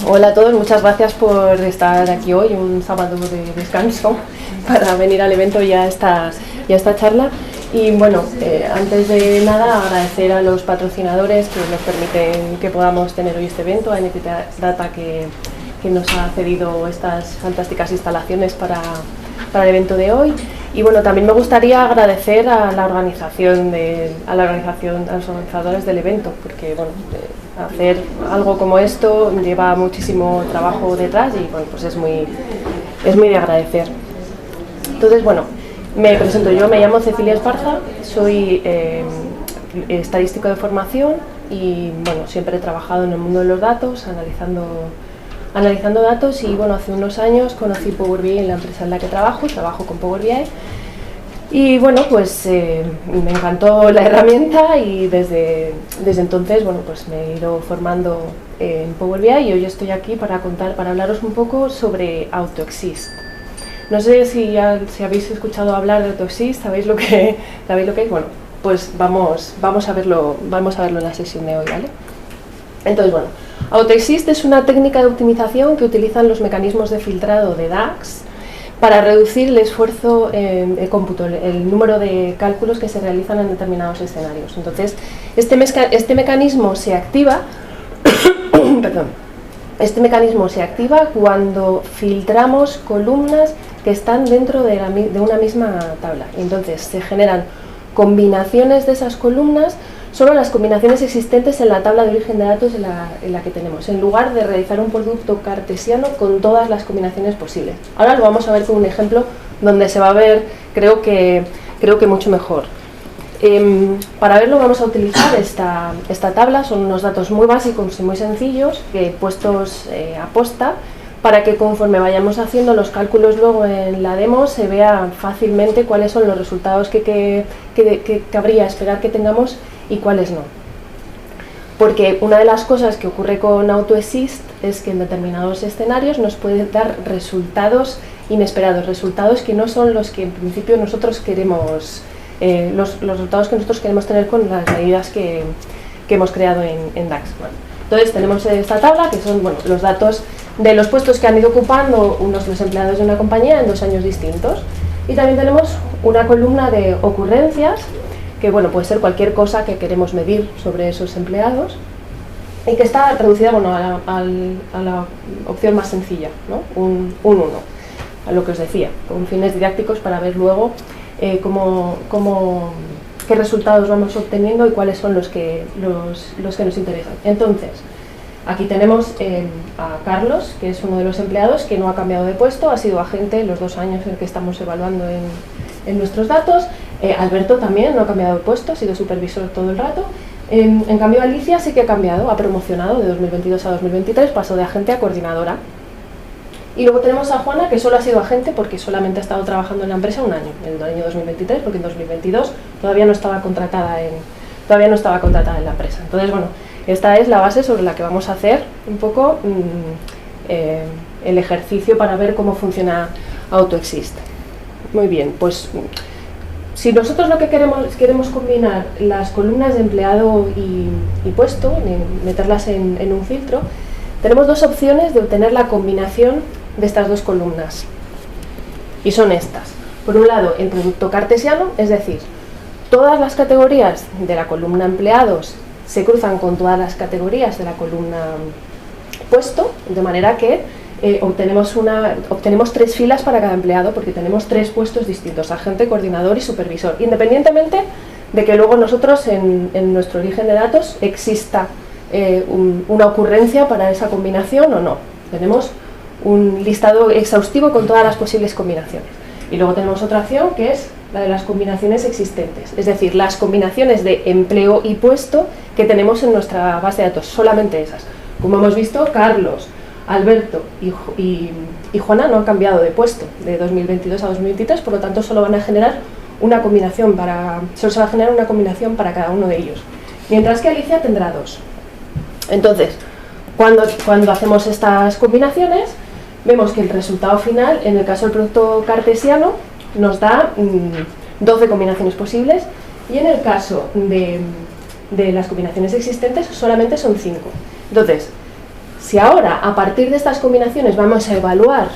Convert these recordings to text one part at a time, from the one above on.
Hola a todos, muchas gracias por estar aquí hoy, un sábado de descanso, para venir al evento y a esta charla. Y bueno, antes de nada agradecer a los patrocinadores que nos permiten que podamos tener hoy este evento, a NTT Data que nos ha cedido estas fantásticas instalaciones para el evento de hoy. Y bueno, también me gustaría agradecer a los organizadores del evento, porque bueno, hacer algo como esto lleva muchísimo trabajo detrás y bueno, pues es muy de agradecer. Entonces, bueno, me presento yo, me llamo Cecilia Esparza, soy estadístico de formación y bueno, siempre he trabajado en el mundo de los datos, analizando datos y bueno, hace unos años conocí Power BI en la empresa en la que trabajo con Power BI y bueno, pues me encantó la herramienta y desde entonces bueno, pues me he ido formando en Power BI y hoy estoy aquí para hablaros un poco sobre AutoExist. No sé si habéis escuchado hablar de AutoExist, ¿sabéis lo que es? Bueno, pues vamos a verlo en la sesión de hoy, ¿vale? Entonces, bueno, AutoExist es una técnica de optimización que utilizan los mecanismos de filtrado de DAX para reducir el esfuerzo de cómputo, el número de cálculos que se realizan en determinados escenarios. Entonces, este mecanismo se activa Este mecanismo se activa cuando filtramos columnas que están dentro de una misma tabla. Entonces, se generan combinaciones de esas columnas, solo las combinaciones existentes en la tabla de origen de datos en la que tenemos, en lugar de realizar un producto cartesiano con todas las combinaciones posibles. Ahora lo vamos a ver con un ejemplo donde se va a ver, creo que mucho mejor. Para verlo vamos a utilizar esta tabla, son unos datos muy básicos y muy sencillos, puestos a posta, para que conforme vayamos haciendo los cálculos luego en la demo se vea fácilmente cuáles son los resultados que cabría esperar que tengamos y cuáles no. Porque una de las cosas que ocurre con AutoExist es que en determinados escenarios nos puede dar resultados inesperados, resultados que no son los que en principio nosotros queremos, los resultados que nosotros queremos tener con las medidas que hemos creado en DAX. Bueno, entonces tenemos esta tabla que son los datos de los puestos que han ido ocupando los empleados de una compañía en 2 años distintos. Y también tenemos una columna de ocurrencias, que bueno, puede ser cualquier cosa que queremos medir sobre esos empleados y que está reducida a la opción más sencilla, ¿no? un 1, a lo que os decía, con fines didácticos para ver luego qué resultados vamos obteniendo y cuáles son los que nos interesan. Entonces, aquí tenemos a Carlos, que es uno de los empleados que no ha cambiado de puesto, ha sido agente los 2 años en que estamos evaluando en nuestros datos. Alberto también no ha cambiado de puesto, ha sido supervisor todo el rato. En cambio Alicia sí que ha cambiado, ha promocionado de 2022 a 2023, pasó de agente a coordinadora. Y luego tenemos a Juana, que solo ha sido agente porque solamente ha estado trabajando en la empresa 1 año, en el año 2023, porque en 2022 todavía no estaba contratada en la empresa. Entonces, bueno, esta es la base sobre la que vamos a hacer un poco el ejercicio para ver cómo funciona AutoExist. Muy bien, pues si nosotros lo que queremos combinar las columnas de empleado y puesto, meterlas en un filtro, tenemos 2 opciones de obtener la combinación de estas 2 columnas. Y son estas. Por un lado, el producto cartesiano, es decir, todas las categorías de la columna empleados se cruzan con todas las categorías de la columna puesto, de manera que obtenemos 3 filas para cada empleado, porque tenemos 3 puestos distintos, agente, coordinador y supervisor, independientemente de que luego nosotros en nuestro origen de datos exista una ocurrencia para esa combinación o no. Tenemos un listado exhaustivo con todas las posibles combinaciones. Y luego tenemos otra opción que es la de las combinaciones existentes, es decir, las combinaciones de empleo y puesto que tenemos en nuestra base de datos, solamente esas. Como hemos visto, Carlos, Alberto y Juana no han cambiado de puesto de 2022 a 2023, por lo tanto solo se va a generar una combinación para cada uno de ellos, mientras que Alicia tendrá 2. Entonces, cuando hacemos estas combinaciones, vemos que el resultado final, en el caso del producto cartesiano, nos da 12 combinaciones posibles y en el caso de las combinaciones existentes solamente son 5. Entonces, Si ahora, a partir de estas combinaciones, vamos a evaluar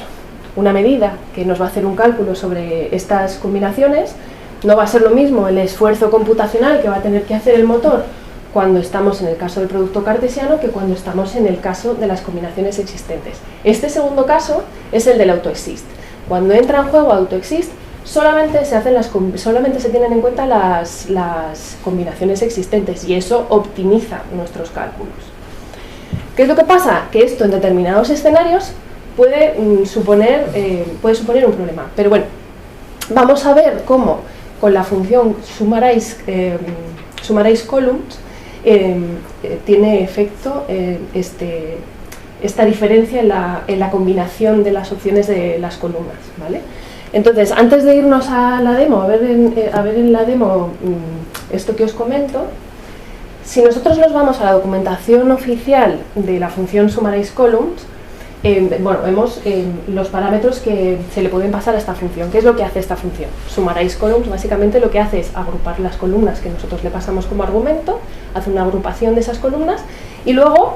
una medida que nos va a hacer un cálculo sobre estas combinaciones, no va a ser lo mismo el esfuerzo computacional que va a tener que hacer el motor cuando estamos en el caso del producto cartesiano que cuando estamos en el caso de las combinaciones existentes. Este segundo caso es el del AutoExist. Cuando entra en juego AutoExist, solamente se tienen en cuenta las combinaciones existentes y eso optimiza nuestros cálculos. ¿Qué es lo que pasa? Que esto en determinados escenarios puede suponer un problema. Pero bueno, vamos a ver cómo con la función summarize columns tiene efecto esta diferencia en la combinación de las opciones de las columnas, ¿vale? Entonces, antes de irnos a la demo, a ver en la demo esto que os comento, si nosotros nos vamos a la documentación oficial de la función summarize columns, bueno, vemos los parámetros que se le pueden pasar a esta función. ¿Qué es lo que hace esta función? Summarize columns básicamente lo que hace es agrupar las columnas que nosotros le pasamos como argumento, hace una agrupación de esas columnas y luego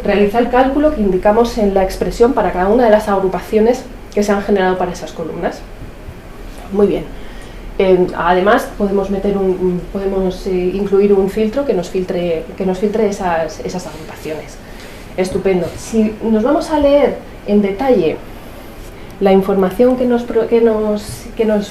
realiza el cálculo que indicamos en la expresión para cada una de las agrupaciones que se han generado para esas columnas. Muy bien. Además podemos incluir un filtro que nos filtre esas agrupaciones. Estupendo. Si nos vamos a leer en detalle la información que nos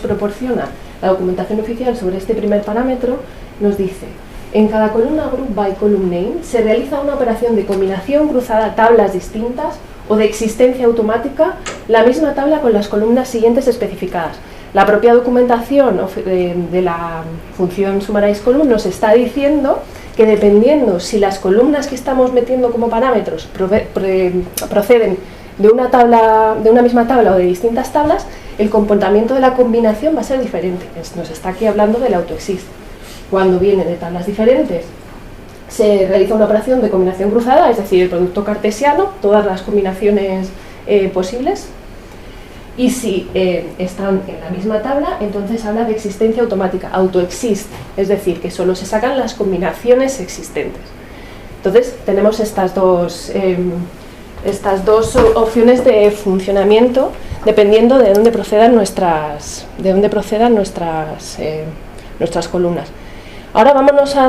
proporciona la documentación oficial sobre este primer parámetro, nos dice: en cada columna group by column name se realiza una operación de combinación cruzada tablas distintas o de existencia automática la misma tabla con las columnas siguientes especificadas. La propia documentación de la función summarize column nos está diciendo que dependiendo si las columnas que estamos metiendo como parámetros proceden de una misma tabla o de distintas tablas, el comportamiento de la combinación va a ser diferente. Nos está aquí hablando del AutoExist. Cuando viene de tablas diferentes, se realiza una operación de combinación cruzada, es decir, el producto cartesiano, todas las combinaciones posibles. Y si están en la misma tabla, entonces habla de existencia automática, AutoExist, es decir, que solo se sacan las combinaciones existentes. Entonces tenemos estas dos opciones de funcionamiento dependiendo de dónde procedan nuestras columnas. Ahora vámonos a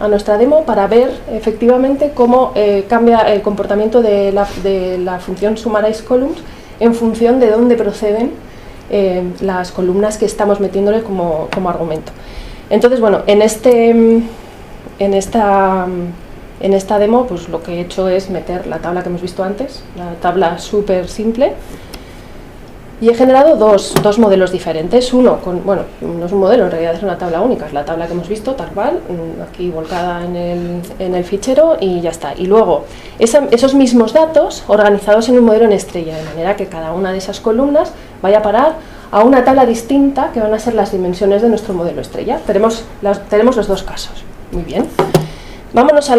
nuestra demo para ver efectivamente cómo cambia el comportamiento de la función summarize columns en función de dónde proceden las columnas que estamos metiéndole como argumento. Entonces, bueno, en esta demo pues lo que he hecho es meter la tabla que hemos visto antes, la tabla súper simple. Y he generado dos modelos diferentes. Uno, bueno, no es un modelo, en realidad es una tabla única, es la tabla que hemos visto, tal cual, aquí volcada en el fichero y ya está. Y luego, esos mismos datos organizados en un modelo en estrella, de manera que cada una de esas columnas vaya a parar a una tabla distinta que van a ser las dimensiones de nuestro modelo estrella. Tenemos los dos casos. Muy bien. Vámonos a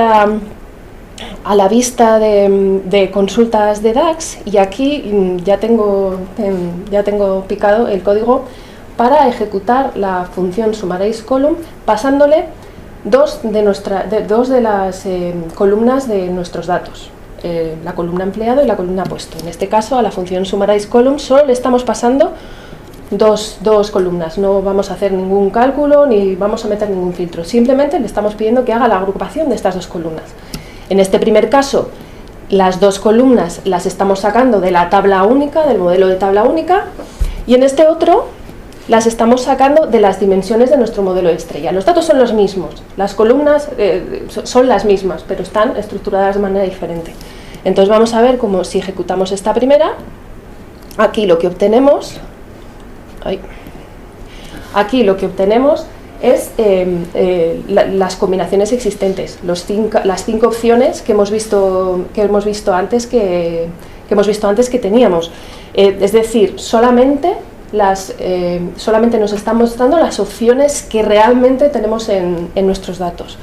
la vista de consultas de DAX y aquí ya tengo picado el código para ejecutar la función summarize column pasándole dos de las columnas de nuestros datos, la columna empleado y la columna puesto. En este caso a la función summarize column solo le estamos pasando dos columnas, no vamos a hacer ningún cálculo ni vamos a meter ningún filtro, simplemente le estamos pidiendo que haga la agrupación de estas dos columnas. En este primer caso, las dos columnas las estamos sacando de la tabla única, del modelo de tabla única, y en este otro las estamos sacando de las dimensiones de nuestro modelo de estrella. Los datos son los mismos, las columnas son las mismas, pero están estructuradas de manera diferente. Entonces vamos a ver cómo si ejecutamos esta primera, aquí lo que obtenemos es las combinaciones existentes, las cinco opciones que hemos visto antes que teníamos. Es decir, solamente nos están mostrando las opciones que realmente tenemos en nuestros datos.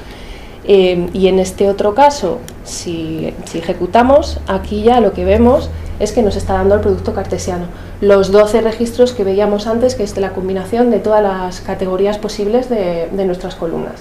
Y en este otro caso, si ejecutamos, aquí ya lo que vemos es que nos está dando el producto cartesiano. Los 12 registros que veíamos antes, que es de la combinación de todas las categorías posibles de nuestras columnas.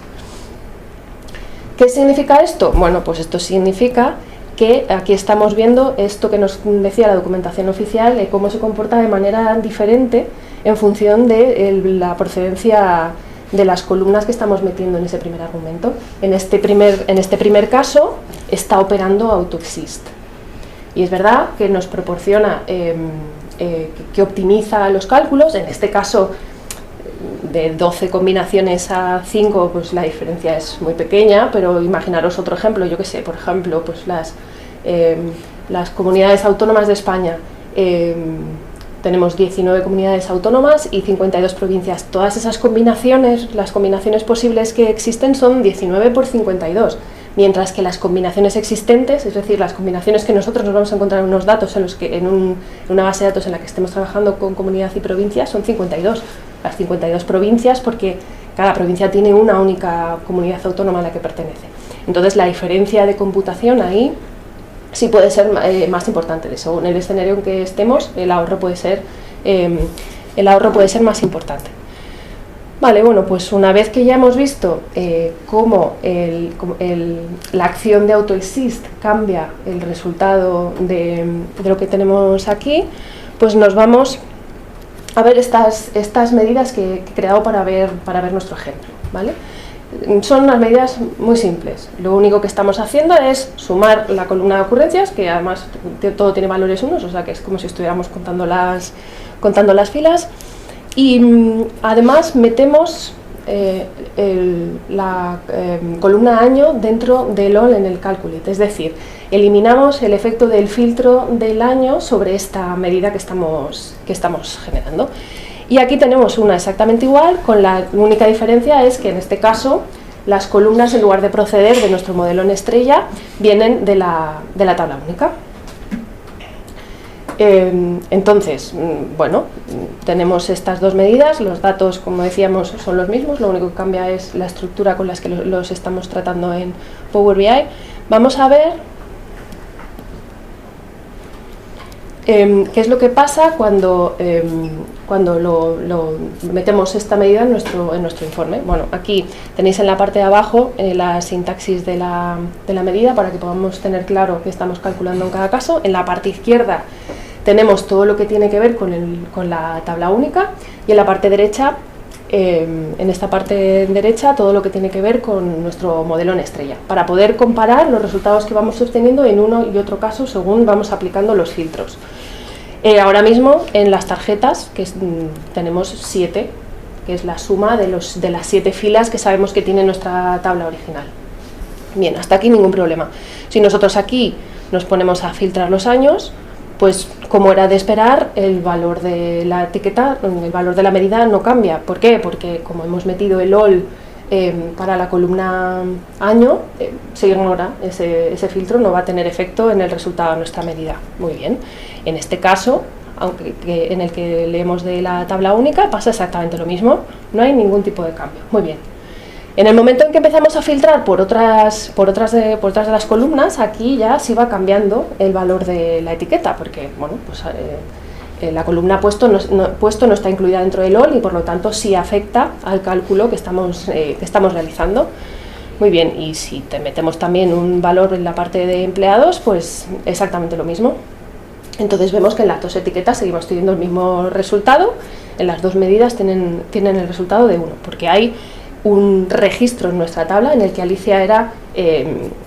¿Qué significa esto? Bueno, pues esto significa que aquí estamos viendo esto que nos decía la documentación oficial, de cómo se comporta de manera diferente en función de la procedencia de las columnas que estamos metiendo en ese primer argumento. En este primer caso está operando AutoExist. Y es verdad que nos proporciona, que optimiza los cálculos. En este caso, de 12 combinaciones a 5, pues la diferencia es muy pequeña, pero imaginaros otro ejemplo, yo que sé, por ejemplo, pues las comunidades autónomas de España. Tenemos 19 comunidades autónomas y 52 provincias. Todas esas combinaciones, las combinaciones posibles que existen son 19 por 52, mientras que las combinaciones existentes, es decir, las combinaciones que nosotros nos vamos a encontrar en unos datos en una base de datos en la que estemos trabajando con comunidad y provincia, son 52. Las 52 provincias, porque cada provincia tiene una única comunidad autónoma a la que pertenece. Entonces la diferencia de computación ahí sí puede ser más importante. Según el escenario en que estemos, el ahorro puede ser más importante. Vale, bueno, pues una vez que ya hemos visto cómo la acción de AutoExist cambia el resultado de lo que tenemos aquí, pues nos vamos a ver estas medidas que he creado para ver nuestro ejemplo, ¿vale? Son unas medidas muy simples. Lo único que estamos haciendo es sumar la columna de ocurrencias, que además todo tiene valores unos, o sea que es como si estuviéramos contando las filas, y además metemos la columna año dentro del all en el calculate, es decir, eliminamos el efecto del filtro del año sobre esta medida que estamos generando. Y aquí tenemos una exactamente igual, con la única diferencia es que en este caso las columnas, en lugar de proceder de nuestro modelo en estrella, vienen de la tabla única. Entonces, bueno, tenemos estas dos medidas, los datos, como decíamos, son los mismos, lo único que cambia es la estructura con las que los estamos tratando en Power BI. Vamos a ver qué es lo que pasa cuando metemos esta medida en nuestro informe. Bueno, aquí tenéis en la parte de abajo la sintaxis de la medida para que podamos tener claro qué estamos calculando en cada caso. En la parte izquierda tenemos todo lo que tiene que ver con la tabla única, y en la parte derecha, en esta parte derecha, todo lo que tiene que ver con nuestro modelo en estrella, para poder comparar los resultados que vamos obteniendo en uno y otro caso según vamos aplicando los filtros. Ahora mismo en las tarjetas tenemos 7, que es la suma de las 7 filas que sabemos que tiene nuestra tabla original. Bien, hasta aquí ningún problema. Si nosotros aquí nos ponemos a filtrar los años, pues como era de esperar, el valor de la etiqueta, el valor de la medida no cambia. ¿Por qué? Porque como hemos metido el all para la columna año, se ignora, ese filtro no va a tener efecto en el resultado de nuestra medida. Muy bien. En este caso, en el que leemos de la tabla única, pasa exactamente lo mismo, no hay ningún tipo de cambio. Muy bien. En el momento en que empezamos a filtrar por otras de las columnas, aquí ya se va cambiando el valor de la etiqueta, porque bueno, pues, la columna puesto no está incluida dentro del all y por lo tanto sí afecta al cálculo que estamos realizando. Muy bien, y si metemos también un valor en la parte de empleados, pues exactamente lo mismo. Entonces vemos que en las dos etiquetas seguimos teniendo el mismo resultado, en las dos medidas tienen el resultado de 1, porque hay un registro en nuestra tabla en el que Alicia era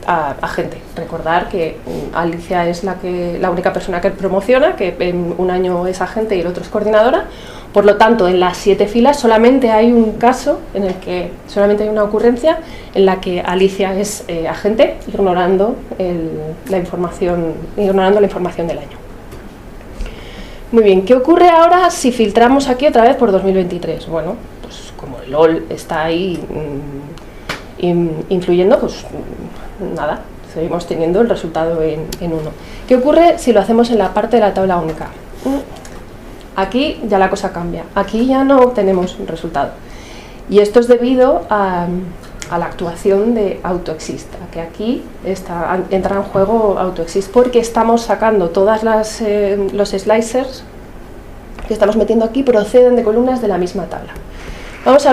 agente. Recordar que Alicia es la única persona que promociona, que en un año es agente y el otro es coordinadora. Por lo tanto, en las 7 filas solamente hay un caso en el que solamente hay una ocurrencia en la que Alicia es agente, ignorando la información del año. Muy bien, ¿qué ocurre ahora si filtramos aquí otra vez por 2023? Bueno, pues como el all está ahí influyendo, pues nada, seguimos teniendo el resultado en 1. ¿Qué ocurre si lo hacemos en la parte de la tabla única? Aquí ya la cosa cambia, aquí ya no obtenemos un resultado. Y esto es debido a la actuación de AutoExist, a que aquí entra en juego AutoExist, porque estamos sacando todas los slicers que estamos metiendo aquí proceden de columnas de la misma tabla. Vamos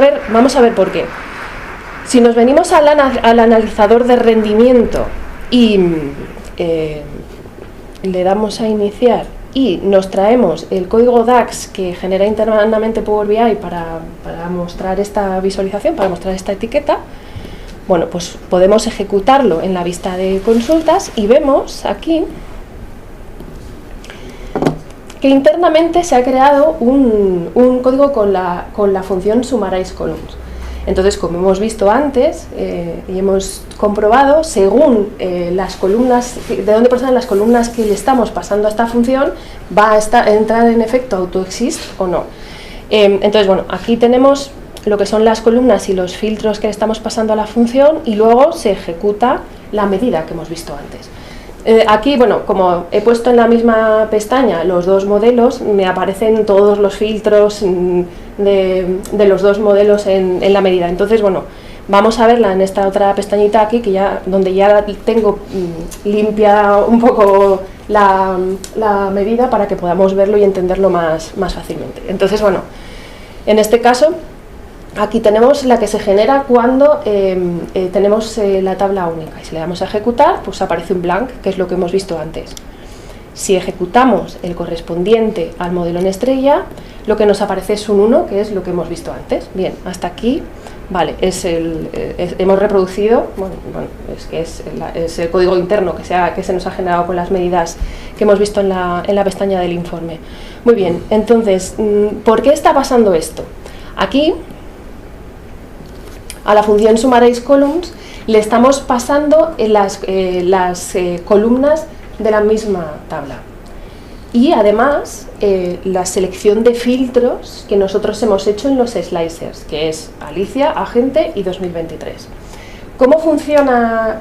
a ver por qué. Si nos venimos al analizador de rendimiento y le damos a iniciar y nos traemos el código DAX que genera internamente Power BI para mostrar esta visualización, para mostrar esta etiqueta, bueno, pues podemos ejecutarlo en la vista de consultas y vemos aquí que internamente se ha creado un código con la función summarize columns. Entonces, como hemos visto antes y hemos comprobado, según las columnas, de dónde proceden las columnas que le estamos pasando a esta función, va a entrar en efecto AutoExist o no. Entonces, bueno, aquí tenemos lo que son las columnas y los filtros que le estamos pasando a la función y luego se ejecuta la medida que hemos visto antes. Aquí, bueno, como he puesto en la misma pestaña los dos modelos, me aparecen todos los filtros de los dos modelos en la medida. Entonces, bueno, vamos a verla en esta otra pestañita aquí, donde ya tengo limpia un poco la medida para que podamos verlo y entenderlo más fácilmente. Entonces, bueno, en este caso, aquí tenemos la que se genera cuando tenemos la tabla única y si le damos a ejecutar, pues aparece un blank, que es lo que hemos visto antes. Si ejecutamos el correspondiente al modelo en estrella, lo que nos aparece es un 1, que es lo que hemos visto antes. Bien, hasta aquí, vale, hemos reproducido, bueno, es el código interno que se nos ha generado con las medidas que hemos visto en la pestaña del informe. Muy bien, entonces, ¿por qué está pasando esto? Aquí, a la función summarize columns le estamos pasando las columnas de la misma tabla y además la selección de filtros que nosotros hemos hecho en los slicers, que es Alicia, Agente y 2023. ¿Cómo funciona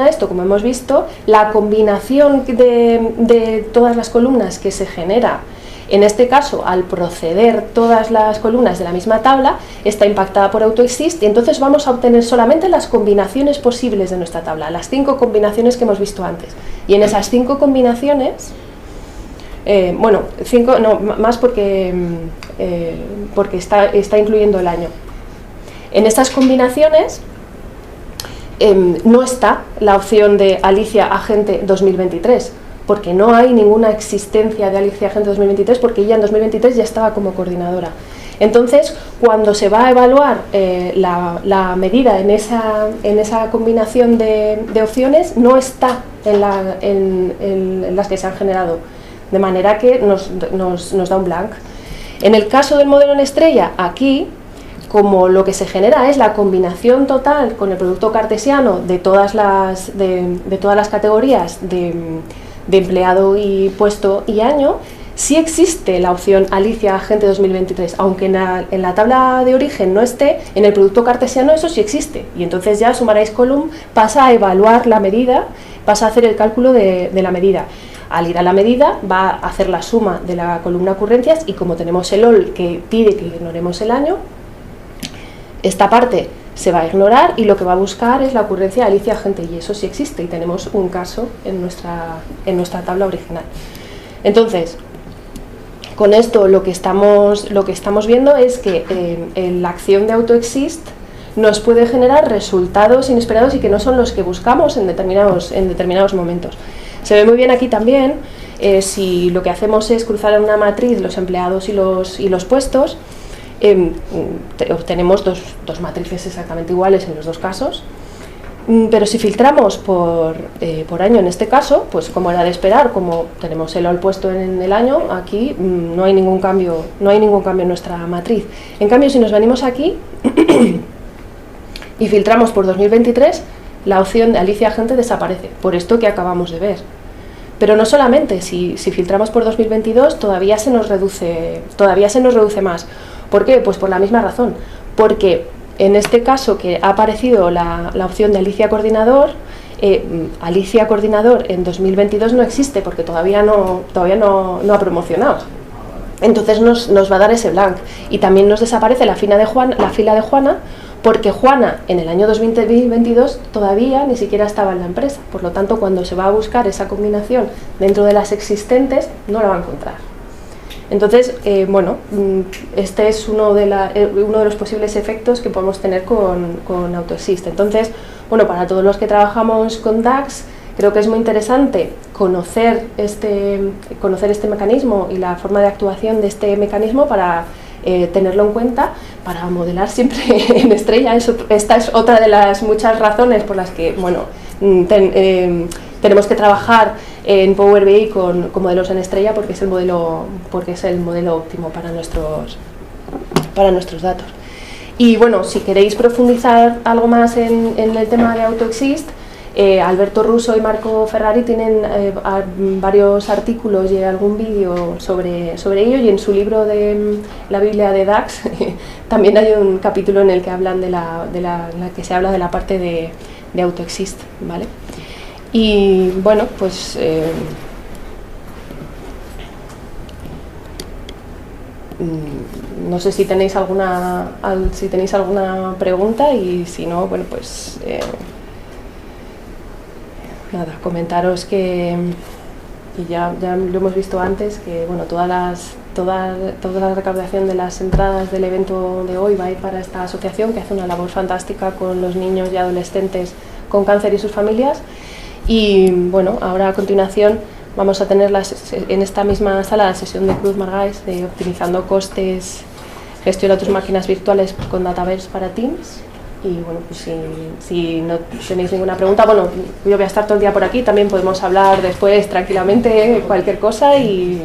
esto? Como hemos visto, la combinación de todas las columnas que se genera, en este caso, al proceder todas las columnas de la misma tabla, está impactada por AutoExist y entonces vamos a obtener solamente las combinaciones posibles de nuestra tabla, las 5 combinaciones que hemos visto antes. Y en esas 5 combinaciones, bueno, 5 no, más porque está incluyendo el año. En estas combinaciones no está la opción de Alicia Agente 2023, porque no hay ninguna existencia de Alicia Agente 2023, porque ella en 2023 ya estaba como coordinadora. Entonces, cuando se va a evaluar la medida en esa combinación de opciones, no está en las que se han generado, de manera que nos da un blank. En el caso del modelo en estrella, aquí, como lo que se genera es la combinación total con el producto cartesiano de todas las categorías de empleado y puesto y año, sí existe la opción Alicia Agente 2023, aunque en la tabla de origen no esté, en el producto cartesiano eso sí existe, y entonces ya summarize column pasa a evaluar la medida, pasa a hacer el cálculo de la medida. Al ir a la medida va a hacer la suma de la columna ocurrencias y como tenemos el all que pide que ignoremos el año, esta parte se va a ignorar y lo que va a buscar es la ocurrencia Alicia Agente, y eso sí existe y tenemos un caso en nuestra tabla original. Entonces, con esto lo que estamos viendo es que la acción de AutoExist nos puede generar resultados inesperados y que no son los que buscamos en determinados momentos. Se ve muy bien aquí también si lo que hacemos es cruzar en una matriz los empleados y los puestos. Obtenemos dos matrices exactamente iguales en los dos casos, pero si filtramos por año en este caso, pues como era de esperar, como tenemos el all puesto en el año, aquí no hay ningún cambio en nuestra matriz. En cambio, si nos venimos aquí y filtramos por 2023, la opción de Alicia Agente desaparece, por esto que acabamos de ver. Pero no solamente, si filtramos por 2022 todavía se nos reduce más. ¿Por qué? Pues por la misma razón, porque en este caso que ha aparecido la opción de Alicia Coordinador, Alicia Coordinador en 2022 no existe porque todavía no ha promocionado. Entonces nos va a dar ese blank y también nos desaparece la fila de Juana, porque Juana en el año 2022 todavía ni siquiera estaba en la empresa, por lo tanto cuando se va a buscar esa combinación dentro de las existentes no la va a encontrar. Entonces, bueno, este es uno de los posibles efectos que podemos tener con AutoExist. Entonces, bueno, para todos los que trabajamos con DAGs, creo que es muy interesante conocer este mecanismo y la forma de actuación de este mecanismo para tenerlo en cuenta, para modelar siempre en estrella. Esta es otra de las muchas razones por las que, bueno, tenemos que trabajar en Power BI con modelos en estrella, porque es el modelo óptimo para nuestros datos. Y bueno, si queréis profundizar algo más en el tema de AutoExist, Alberto Russo y Marco Ferrari tienen varios artículos y algún vídeo sobre ello, y en su libro de la Biblia de DAX también hay un capítulo en el que hablan en la que se habla de la parte de AutoExist, ¿vale? Y bueno, pues no sé si tenéis alguna pregunta, y si no, bueno, pues nada, comentaros que ya lo hemos visto antes, que bueno, toda la recaudación de las entradas del evento de hoy va a ir para esta asociación, que hace una labor fantástica con los niños y adolescentes con cáncer y sus familias. Y bueno, ahora a continuación vamos a tener en esta misma sala la sesión de Cruz Margáis de optimizando costes, gestiona tus máquinas virtuales con Dataverse para Teams. Y bueno, pues si no tenéis ninguna pregunta, bueno, yo voy a estar todo el día por aquí, también podemos hablar después tranquilamente cualquier cosa y